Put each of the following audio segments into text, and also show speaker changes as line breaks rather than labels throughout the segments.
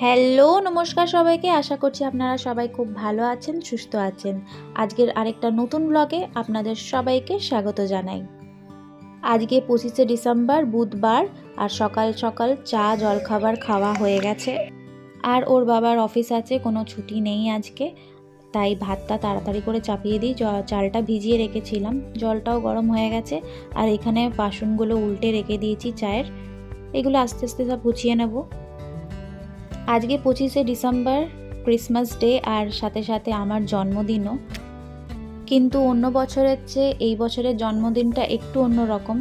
Hello নমস্কার সবাইকে, আশা করছি আপনারা সবাই খুব ভালো আছেন, সুস্থ আছেন। আজকের আরেকটা নতুন ব্লগে আপনাদের সবাইকে স্বাগত জানাই। আজকে 25শে ডিসেম্বর বুধবার, আর সকাল সকাল চা জলখাবার খাওয়া হয়ে গেছে। আর ওর বাবার অফিস আছে, কোনো ছুটি নেই আজকে, তাই ভাতটা তাড়াতাড়ি করে চাপিয়ে দিই। চালটা ভিজিয়ে রেখেছিলাম, জলটাও গরম হয়ে গেছে। আর এখানে বাসনগুলো উল্টে রেখে দিয়েছি চায়ের, এগুলো আস্তে আস্তে সব গুছিয়ে নেব। আজকে 25শে ডিসেম্বর, ক্রিসমাস ডে, আর সাথে সাথে আমার জন্মদিনও। কিন্তু অন্য বছরের চেয়ে এই বছরের জন্মদিনটা একটু অন্যরকম।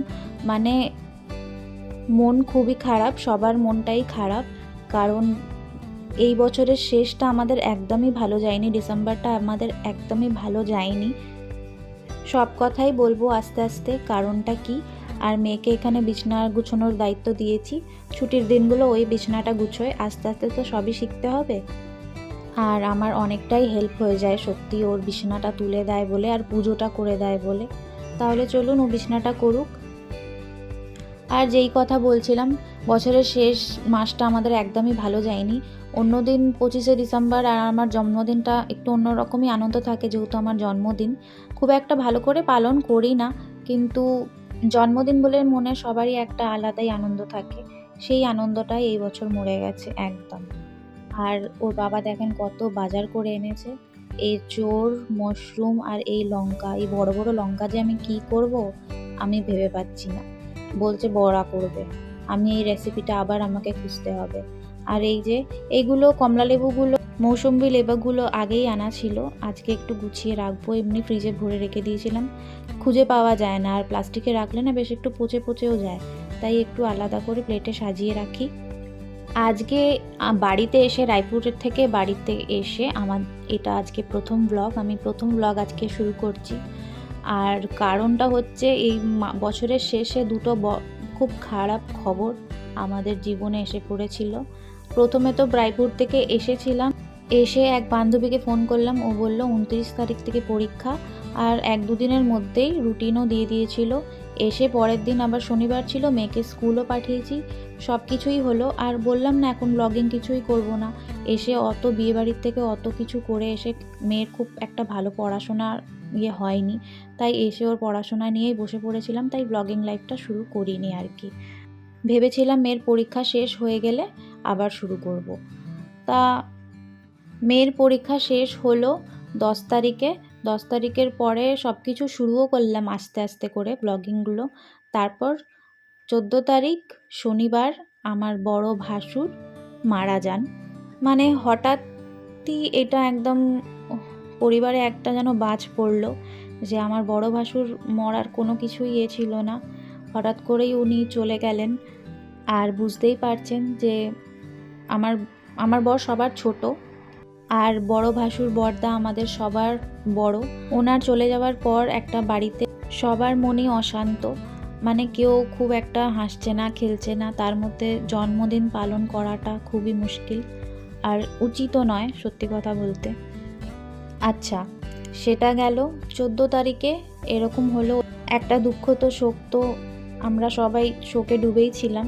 মানে মন খুবই খারাপ, সবার মনটাই খারাপ। কারণ এই বছরের শেষটা আমাদের একদমই ভালো যায়নি, ডিসেম্বরটা আমাদের একদমই ভালো যায়নি। সব কথাই বলবো আস্তে আস্তে, কারণটা কি। আর মেয়েকে এখানে বিছানা গুছানোর দায়িত্ব দিয়েছি, ছুটির দিনগুলো ওই বিছানাটা গুছোয়, আস্তে আস্তে তো সবই শিখতে হবে। আর আমার অনেকটাই হেল্প হয়ে যায় সত্যি, ওর বিছানাটা তুলে দেয় বলে আর পুজোটা করে দেয় বলে। তাহলে চলুন ও বিছানাটা করুক। আর যেই কথা বলছিলাম, বছরের শেষ মাসটা আমাদের একদমই ভালো যায়নি। অন্যদিন 25শে ডিসেম্বর আর আমার জন্মদিনটা একটু অন্যরকমই আনন্দ থাকে, যেহেতু আমার জন্মদিন। খুব একটা ভালো করে পালন করি না, কিন্তু জন্মদিন বলে মনে সবারই একটা আলাদাই আনন্দ থাকে। সেই আনন্দটাই এই বছর মরে গেছে একদম। আর ওর বাবা দেখেন কত বাজার করে এনেছে, এঁচোড়, মাশরুম আর এই লঙ্কা, এই বড় বড় লঙ্কা যে আমি কি করব আমি ভেবে পাচ্ছি না। বলছে বড়া করবে, আমি এই রেসিপিটা আবার আমাকে খুঁজতে হবে। আর এই যে এইগুলো কমলা লেবুগুলো, মৌসুম্বি লেবুগুলো আগেই আনা ছিল, আজকে একটু গুছিয়ে রাখবো, এমনি ফ্রিজে ভরে রেখে দিয়েছিলাম, খুঁজে পাওয়া যায় না। আর প্লাস্টিকে রাখলে না বেশ একটু পচে পচেও যায়, তাই একটু আলাদা করে প্লেটে সাজিয়ে রাখি। আজকে বাড়িতে এসে, রায়পুরের থেকে বাড়িতে এসে আমার এটা আজকে প্রথম ব্লগ, আমি প্রথম ব্লগ আজকে শুরু করছি। আর কারণটা হচ্ছে এই বছরের শেষে দুটো খুব খারাপ খবর আমাদের জীবনে এসে পড়েছিল। প্রথমে তো রায়পুর থেকে এসেছিলাম, এসে এক বান্ধবীকে ফোন করলাম, ও বলল 29 তারিখ থেকে পরীক্ষা, আর 1-2 দিনের মধ্যেই রুটিনও দিয়ে দিয়েছিল। এসে পরের দিন আবার শনিবার ছিল, মেয়েকে স্কুলও পাঠিয়েছি, সব কিছুই হলো। আর বললাম না এখন ব্লগিং কিছুই করব না। এসে অত বিয়েবাড়ির থেকে অত কিছু করে এসে মেয়ের খুব একটা ভালো পড়াশোনার হয়নি, তাই এসে ওর পড়াশোনা নিয়েই বসে পড়েছিলাম, তাই ব্লগিং লাইফটা শুরু করিনি আর কি। ভেবেছিলাম মেয়ের পরীক্ষা শেষ হয়ে গেলে আবার শুরু করব। তা মেয়ের পরীক্ষা শেষ হলো 10 তারিখে। 10 তারিখের পরে সব কিছু শুরুও করলাম আস্তে আস্তে করে ব্লগিংগুলো। তারপর 14 তারিখ শনিবার আমার বড় ভাসুর মারা যান। মানে হঠাৎই এটা একদম পরিবারে একটা যেন বাজ পড়লো, যে আমার বড় ভাসুর মরার কোনো কিছুই ছিল না, হঠাৎ করেই উনি চলে গেলেন। আর বুঝতেই পারছেন যে আমার আমার বর সবার ছোট, আর বড় ভাসুর বড়দা আমাদের সবার বড়। ওনার চলে যাওয়ার পর একটা বাড়িতে সবার মনই অশান্ত, মানে কেউ খুব একটা হাসছে না, খেলছে না, তার মধ্যে জন্মদিন পালন করাটা খুবই মুশকিল, আর উচিতও নয় সত্যি কথা বলতে। আচ্ছা, সেটা গেল 14 তারিখে, এরকম হলো। একটা দুঃখ তো, শোক তো, আমরা সবাই শোকে ডুবেই ছিলাম।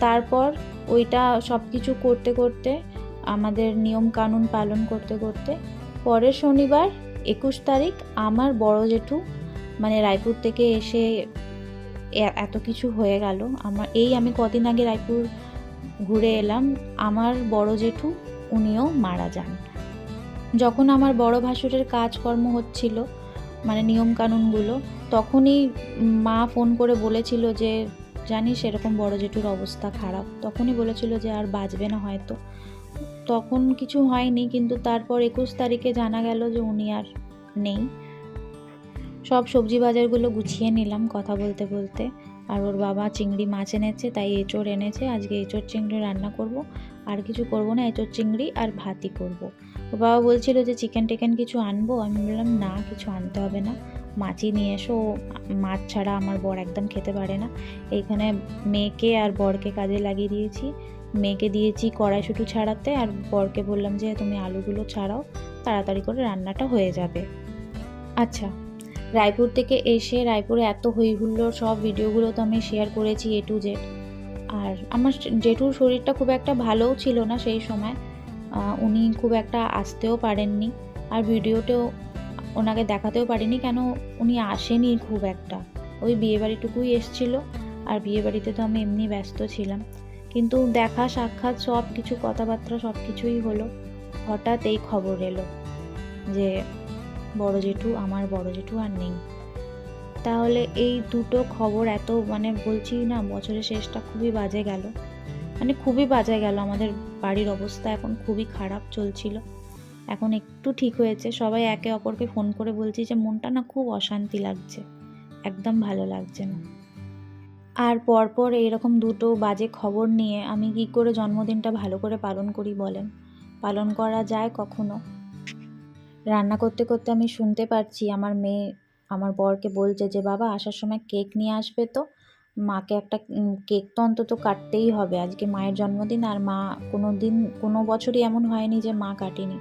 তারপর ওইটা সব কিছু করতে করতে, আমাদের নিয়ম কানুন পালন করতে করতে, পরের শনিবার 21 তারিখ আমার বড় জেঠু, মানে রায়পুর থেকে এসে এত কিছু হয়ে গেল। আমি কদিন আগে রায়পুর ঘুরে এলাম, আমার বড় জেঠু উনিও মারা যান। যখন আমার বড় ভাসুরের কাজকর্ম হচ্ছিল, মানে নিয়মকানুনগুলো, তখনই মা ফোন করে বলেছিল যে জানিস এরকম বড় জেঠুর অবস্থা খারাপ, তখনই বলেছিল যে আর বাঁচবে না হয়তো। তখন কিছু হয়নি, কিন্তু তারপর 21 তারিখে জানা গেল যে উনি আর নেই। সব সবজি বাজারগুলো গুছিয়ে নিলাম কথা বলতে বলতে। আর ওর বাবা চিংড়ি মাছ এনেছে, তাই এঁচোড় এনেছে, আজকে এঁচোড় চিংড়ি রান্না করব, আর কিছু করব না, এঁচোড় চিংড়ি আর ভাতই করব। ওর বাবা বলছিল যে চিকেন টেকেন কিছু আনবো, আমি বললাম না কিছু আনতে হবে না, মাছই নিয়ে এসো, মাছ ছাড়া আমার বর একদম খেতে পারে না। এইখানে মেয়েকে আর বরকে কাজে লাগিয়ে দিয়েছি, মেয়েকে দিয়েছি কড়াইশুঁটি ছাড়াতে, আর বরকে বললাম যে তুমি আলুগুলো ছাড়াও, তাড়াতাড়ি করে রান্নাটা হয়ে যাবে। আচ্ছা, রায়পুর থেকে এসে রায়পুরে এত হই হুল্লোড়, সব ভিডিওগুলো তো আমি শেয়ার করেছি A to Z। আর আমার জেঠুর শরীরটা খুব একটা ভালোও ছিল না সেই সময়, উনি খুব একটা আসতেও পারেননি, আর ভিডিওতেও ওনাকে দেখাতেও পারিনি, কেন উনি আসেনি খুব একটা, ওই বিয়েবাড়িটুকুই এসছিল, আর বিয়েবাড়িতে তো আমি এমনি ব্যস্ত ছিলাম। কিন্তু দেখা সাক্ষাৎ সব কিছু, কথাবার্তা সব কিছুই হলো। হঠাৎ এই খবর এলো যে আমার বড় জেঠু আর নেই। তাহলে এই দুটো খবর এত, মানে বলছি না, বছরের শেষটা খুবই বাজে গেল, মানে খুবই বাজে গেল। আমাদের বাড়ির অবস্থা এখন খুবই খারাপ চলছিল, এখন একটু ঠিক হয়েছে। সবাই একে অপরকে ফোন করে বলছি যে মনটা না খুব অশান্তি লাগছে, একদম ভালো লাগছে না। আর পরপর এইরকম দুটো বাজে খবর নিয়ে আমি কি করে জন্মদিনটা ভালো করে পালন করি বলেন? পালন করা যায় কখনো? রান্না করতে করতে আমি শুনতে পাচ্ছি আমার মেয়ে আমার বরকে বলছে যে বাবা আসার সময় কেক নিয়ে আসবে, তো মাকে একটা কেক তো অন্তত কাটতেই হবে, আজকে মায়ের জন্মদিন, আর মা কোনো বছরই এমন হয়নি যে মা কাটেনি।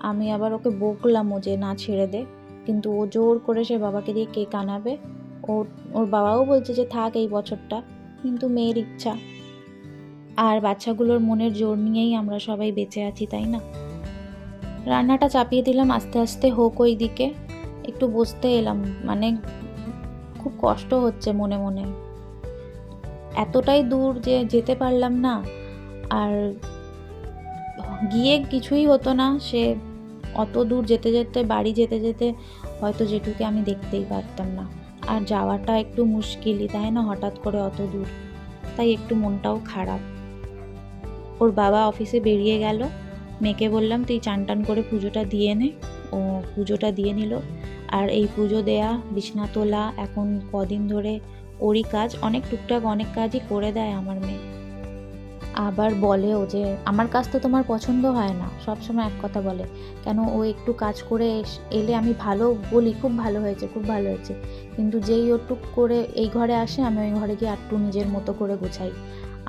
আমি আবার ওকে বকলামও যে না, ছেড়ে দে, কিন্তু ও জোর করে সে বাবাকে দিয়ে কেক আনাবে। ওর বাবাও বলছে যে থাক এই বছরটা, কিন্তু মেয়ের ইচ্ছা, আর বাচ্চাগুলোর মনের জোর নিয়েই আমরা সবাই বেঁচে আছি, তাই না? রান্নাটা চাপিয়ে দিলাম, আস্তে আস্তে হোক ওই দিকে, একটু বসতে এলাম, মানে খুব কষ্ট হচ্ছে মনে মনে, এতটাই দূর যে যেতে পারলাম না, আর গিয়ে কিছুই হতো না, সে অত দূর যেতে যেতে, বাড়ি যেতে যেতে হয়তো জেঠুকে আমি দেখতেই পারতাম না, আর যাওয়াটা একটু মুশকিলই, তাই না, হঠাৎ করে অত দূর, তাই একটু মনটাও খারাপ। ওর বাবা অফিসে বেরিয়ে গেল, মেয়েকে বললাম তুই চান টান করে পুজোটা দিয়ে নে। ও পুজোটা দিয়ে নিল, আর এই পুজো দেয়া, বিছনা তোলা, এখন কদিন ধরে ওরই কাজ, অনেক টুকটাক অনেক কাজই করে দেয় আমার মেয়ে। আবার বলেও যে আমার কাজ তো তোমার পছন্দ হয় না, সবসময় এক কথা বলে। কেন ও একটু কাজ করে এলে আমি ভালো বলি, খুব ভালো হয়েছে, খুব ভালো হয়েছে, কিন্তু যেই ও টুক করে এই ঘরে আসে, আমি ওই ঘরে গিয়ে একটু নিজের মতো করে গোছাই,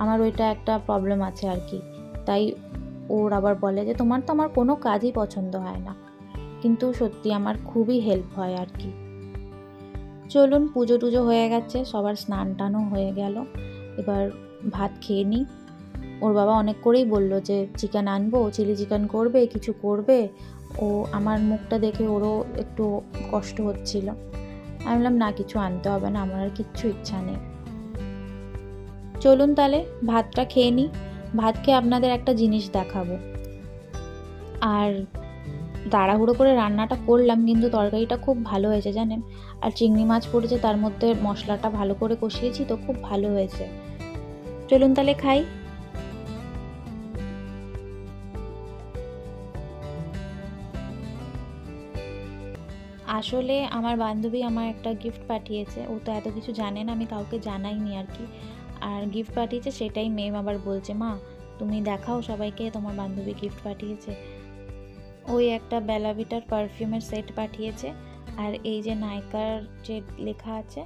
আমার ওইটা একটা প্রবলেম আছে আর কি। তাই ওর আবার বলে যে তোমার তো আমার কোনো কাজই পছন্দ হয় না, কিন্তু সত্যি আমার খুবই হেল্প হয় আর কি। চলুন, পুজো টুজো হয়ে গেছে, সবার স্নান টানও হয়ে গেল, এবার ভাত খেয়ে নিই। ওর বাবা অনেক করেই বললো যে চিকেন আনবো, চিলি চিকেন করবে, কিছু করবে। ও আমার মুখটা দেখে ওরও একটু কষ্ট হচ্ছিল। আমি বললাম না, কিছু আনতে হবে না, আমার আর কিচ্ছু ইচ্ছা নেই। চলুন তাহলে ভাতটা খেয়ে নিই, ভাত খেয়ে আপনাদের একটা জিনিস দেখাবো। আর তাড়াহুড়ো করে রান্নাটা করলাম, কিন্তু তরকারিটা খুব ভালো হয়েছে জানেন, আর চিংড়ি মাছ পড়েছে তার মধ্যে, মশলাটা ভালো করে কষিয়েছি তো খুব ভালো হয়েছে। চলুন তাহলে খাই। আসলে আমার বান্ধবী আমার একটা গিফট পাঠিয়েছে, ও তো এত কিছু জানে না, আমি কাউকে জানাইনি আর কি, আর গিফট পাঠিয়েছে সেটাই মেম আবার বলছে মা তুমি দেখাও সবাইকে তোমার বান্ধবী গিফট পাঠিয়েছে। ওই একটা বেলাভিটার পারফিউমের সেট পাঠিয়েছে, আর এই যে নাইকার যে লেখা আছে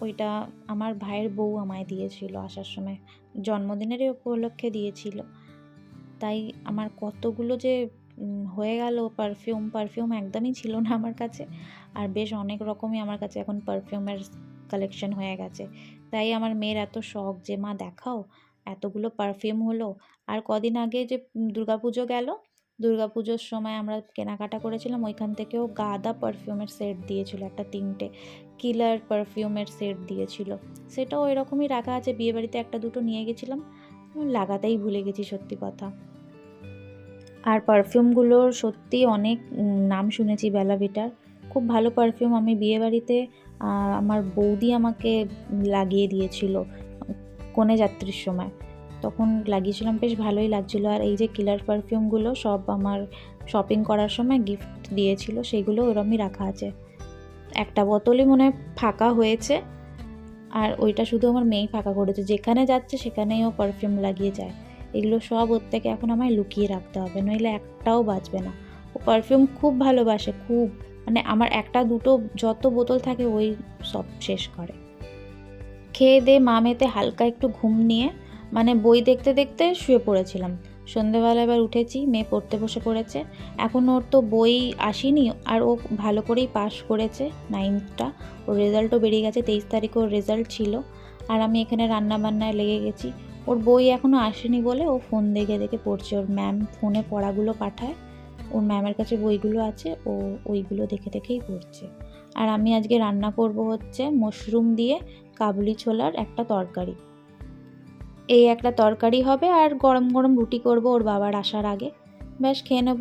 ওইটা আমার ভাইয়ের বউ আমায় দিয়েছিল আসার সময়, জন্মদিনেরই উপলক্ষে দিয়েছিল। তাই আমার কতগুলো যে হয়ে গেল পারফিউম একদমই ছিল না আমার কাছে, আর বেশ অনেক রকমই আমার কাছে এখন পারফিউমের কালেকশন হয়ে গেছে। তাই আমার মেয়ের এত শখ যে মা দেখাও, এতগুলো পারফিউম হলো। আর কদিন আগে যে দুর্গাপুজো গেল, দুর্গাপুজোর সময় আমরা কেনাকাটা করেছিলাম, ওইখান থেকেও গাদা পারফিউমের সেট দিয়েছিল, একটা 3টে কিলার পারফিউমের সেট দিয়েছিল, সেটাও ওই রকমই রাখা আছে, বিয়েবাড়িতে একটা দুটো নিয়ে গেছিলাম, লাগাতেই ভুলে গেছি সত্যি কথা। আর পারফিউমগুলোর সত্যি অনেক নাম শুনেছি বেলাভিটার, খুব ভালো পারফিউম। আমি বিয়েবাড়িতে আমার বৌদি আমাকে লাগিয়ে দিয়েছিল কনে যাত্রীর সময়, তখন লাগিয়েছিলাম, বেশ ভালোই লাগছিল। আর এই যে কিলার পারফিউমগুলো সব আমার শপিং করার সময় গিফট দিয়েছিল, সেগুলো ওরমই রাখা আছে, একটা বোতলই মনে হয় ফাঁকা হয়েছে, আর ওইটা শুধু আমার মেয়েই ফাঁকা করেছে, যেখানে যাচ্ছে সেখানেই ও পারফিউম লাগিয়ে যায়। এগুলো সব ওর থেকে এখন আমায় লুকিয়ে রাখতে হবে, নইলে একটাও বাঁচবে না। ও পারফিউম খুব ভালোবাসে, খুব, মানে আমার একটা দুটো যত বোতল থাকে ওই সব শেষ করে। খেয়ে দিয়ে মা মেয়েতে হালকা একটু ঘুম নিয়ে, মানে বই দেখতে দেখতে শুয়ে পড়েছিলাম। সন্ধেবেলা এবার উঠেছি, মেয়ে পড়তে বসে পড়েছে, এখন ওর তো বই আসেনি, আর ও ভালো করেই পাস করেছে 9টা, ওর রেজাল্টও বেরিয়ে গেছে, 23 তারিখে ওর রেজাল্ট ছিল। আর আমি এখানে রান্না বান্নায় লেগে গেছি, ওর বই এখনও আসেনি বলে ও ফোন দেখে দেখে পড়ছে। ওর ম্যাম ফোনে পড়াগুলো পাঠায়, ওর ম্যামের কাছে বইগুলো আছে, ও ওইগুলো দেখে দেখেই পড়ছে। আর আমি আজকে রান্না করব হচ্ছে মাশরুম দিয়ে কাবুলি ছোলার একটা তরকারি। এই একটা তরকারি হবে আর গরম গরম রুটি করব ওর বাবার আসার আগে, ব্যাস খেয়ে নেব।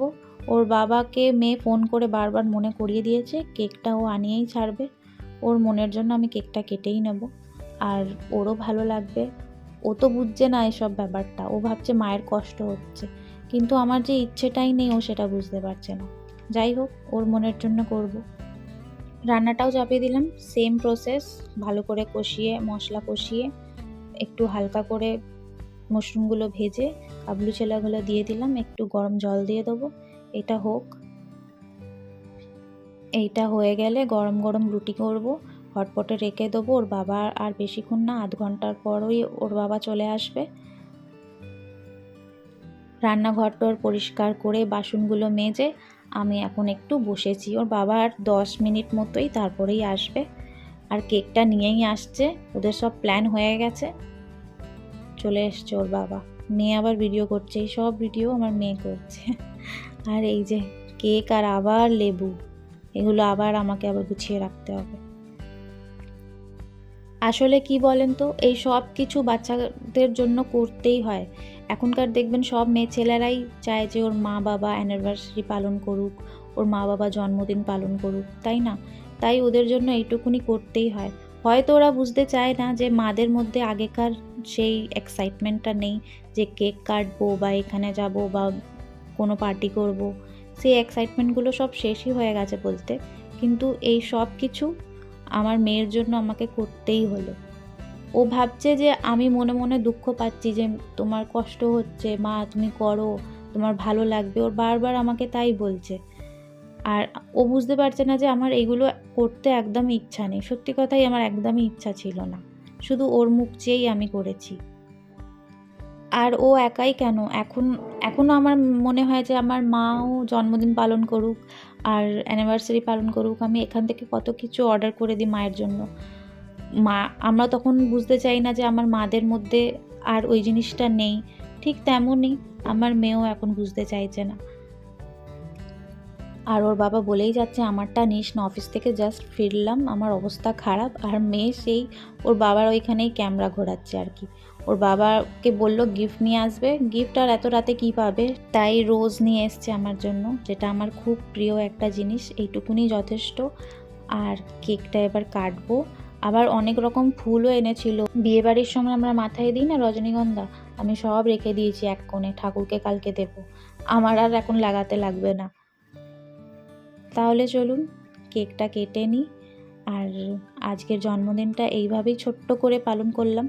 ওর বাবাকে মেয়ে ফোন করে বারবার মনে করিয়ে দিয়েছে কেকটা ও আনিয়েই ছাড়বে। ওর মনের জন্য আমি কেকটা কেটেই নেব, আর ওরও ভালো লাগবে। ও তো বুঝছে না এসব ব্যাপারটা, ও ভাবছে মায়ের কষ্ট হচ্ছে, কিন্তু আমার যে ইচ্ছেটাই নেই ও সেটা বুঝতে পারছে না। যাই হোক, ওর মনের জন্য করব। রান্নাটাও চাপিয়ে দিলাম, সেম প্রসেস, ভালো করে কষিয়ে, মশলা কষিয়ে, একটু হালকা করে মাশরুমগুলো ভেজে কাবুলি ছোলাগুলো দিয়ে দিলাম, একটু গরম জল দিয়ে দেবো। এটা হোক, এইটা হয়ে গেলে গরম গরম রুটি করব, হটপটে রেখে দেবো। ওর বাবা আর বেশিক্ষণ না, আধ ঘন্টার পরই ওর বাবা চলে আসবে। রান্নাঘরটার পরিষ্কার করে বাসনগুলো মেজে আমি এখন একটু বসেছি। ওর বাবা আর 10 মিনিট মতোই, তারপরেই আসবে। আর কেকটা নিয়েই আসছে, ওদের সব প্ল্যান হয়ে গেছে। চলে এসছে ওর বাবা, মেয়ে আবার ভিডিও করছে, এই সব ভিডিও আমার মেয়ে করছে। আর এই যে কেক আর আবার লেবু, এগুলো আবার আমাকে আবার গুছিয়ে রাখতে হবে। আসলে কি বলেন তো, এই সব কিছু বাচ্চাদের জন্য করতেই হয়। এখনকার দেখবেন সব মেয়ে ছেলেরাই চায় যে ওর মা বাবা অ্যানিভার্সারি পালন করুক, ওর মা বাবা জন্মদিন পালন করুক, তাই না? তাই ওদের জন্য এইটুকুনি করতেই হয়। হয়তো ওরা বুঝতে চায় না যে মাদের মধ্যে আগেকার সেই এক্সাইটমেন্টটা নেই, যে কেক কাটবো বা এখানে যাব বা কোনো পার্টি করব, সেই এক্সাইটমেন্টগুলো সব শেষই হয়ে গেছে বলতে। কিন্তু এই সব কিছু আমার মেয়ের জন্য আমাকে করতেই হলো। ও ভাবছে যে আমি মনে মনে দুঃখ পাচ্ছি যে তোমার কষ্ট হচ্ছে মা, তুমি করো, তোমার ভালো লাগবে। ওর বারবার আমাকে তাই বলছে। আর ও বুঝতে পারছে না যে আমার এইগুলো করতে একদমই ইচ্ছা নেই। সত্যি কথাই আমার একদমই ইচ্ছা ছিল না, শুধু ওর মুখ চেয়েই আমি করেছি। আর ও একাই কেন, এখনও আমার মনে হয় যে আমার মাও জন্মদিন পালন করুক আর অ্যানিভার্সারি পালন করুক, আমি এখান থেকে কত কিছু অর্ডার করে দিই মায়ের জন্য। মা, আমরা তখন বুঝতে চাই না যে আমার মাদের মধ্যে আর ওই জিনিসটা নেই। ঠিক তেমনই আমার মেয়েও এখন বুঝতে চাইছে না। আর ওর বাবা বলেই যাচ্ছে আমারটা নিস না, অফিস থেকে জাস্ট ফিরলাম, আমার অবস্থা খারাপ। আর মেয়ে সেই ওর বাবার ওইখানেই ক্যামেরা ঘোরাচ্ছে আর কি। ওর বাবাকে বলল গিফট নিয়ে আসবে, গিফট আর এত রাতে কি পাবে, তাই রোজ নিয়ে এসছে আমার জন্য, যেটা আমার খুব প্রিয় একটা জিনিস। এইটুকুনি যথেষ্ট। আর কেকটা এবার কাটবো। আবার অনেক রকম ফুলও এনেছিল, বিয়েবাড়ির সময় আমরা মাথায় দিই না রজনীগন্ধা, আমি সব রেখে দিয়েছি এক কোণে, ঠাকুরকে কালকে দেবো, আমার আর এখন লাগাতে লাগবে না। তাহলে চলুন কেকটা কেটে নিই। আর আজকের জন্মদিনটা এইভাবেই ছোট্ট করে পালন করলাম।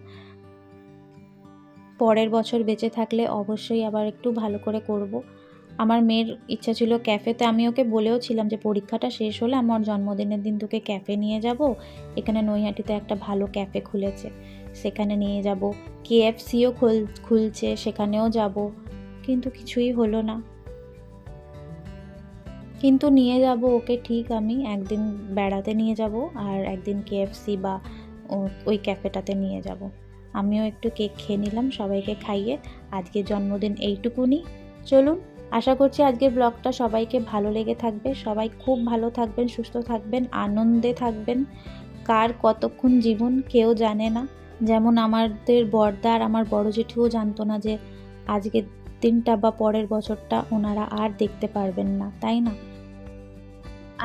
পরের বছর বেঁচে থাকলে অবশ্যই আবার একটু ভালো করে করব। আমার মেয়ের ইচ্ছা ছিল ক্যাফেতে, আমি ওকে বলেও ছিলাম যে পরীক্ষাটা শেষ হলে আমার জন্মদিনের দিন তোকে ক্যাফে নিয়ে যাব। এখানে নৈহাটিতে একটা ভালো ক্যাফে খুলেছে, সেখানে নিয়ে যাব। KFCও খুলছে, সেখানেও যাব, কিন্তু কিছুই হলো না। কিন্তু নিয়ে যাব ওকে ঠিক, আমি একদিন বেড়াতে নিয়ে যাব আর একদিন KFC বা ওই ক্যাফেটাতে নিয়ে যাব। আমিও একটু কেক খেয়ে নিলাম, সবাইকে খাইয়ে। আজকের জন্মদিন এইটুকুনি। চলুন, আশা করছি আজকের ব্লগটা সবাইকে ভালো লেগে থাকবে। সবাই খুব ভালো থাকবেন, সুস্থ থাকবেন, আনন্দে থাকবেন। কার কতক্ষণ জীবন কেউ জানে না। যেমন আমাদের বড়দা আর আমার বড় জেঠুও জানতো না যে আজকের দিনটা বা পরের বছরটা ওনারা আর দেখতে পারবেন না, তাই না?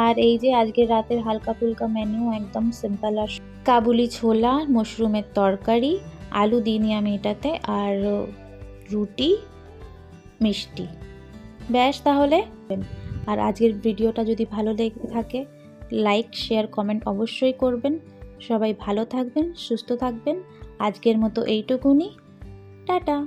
আর এই যে আজকের রাতের হালকা ফুলকা মেনু, একদম সিম্পল, আর কাবুলি ছোলা, মাশরুমের তরকারি, আলু দিইনি আমি এটাতে, আর রুটি, মিষ্টি, ব্যাস তাহলে। আর আজকের ভিডিওটা যদি ভালো লেগে থাকে, লাইক শেয়ার কমেন্ট অবশ্যই করবেন। সবাই ভালো থাকবেন, সুস্থ থাকবেন। আজকের মতো এইটুকুনি, টাটা।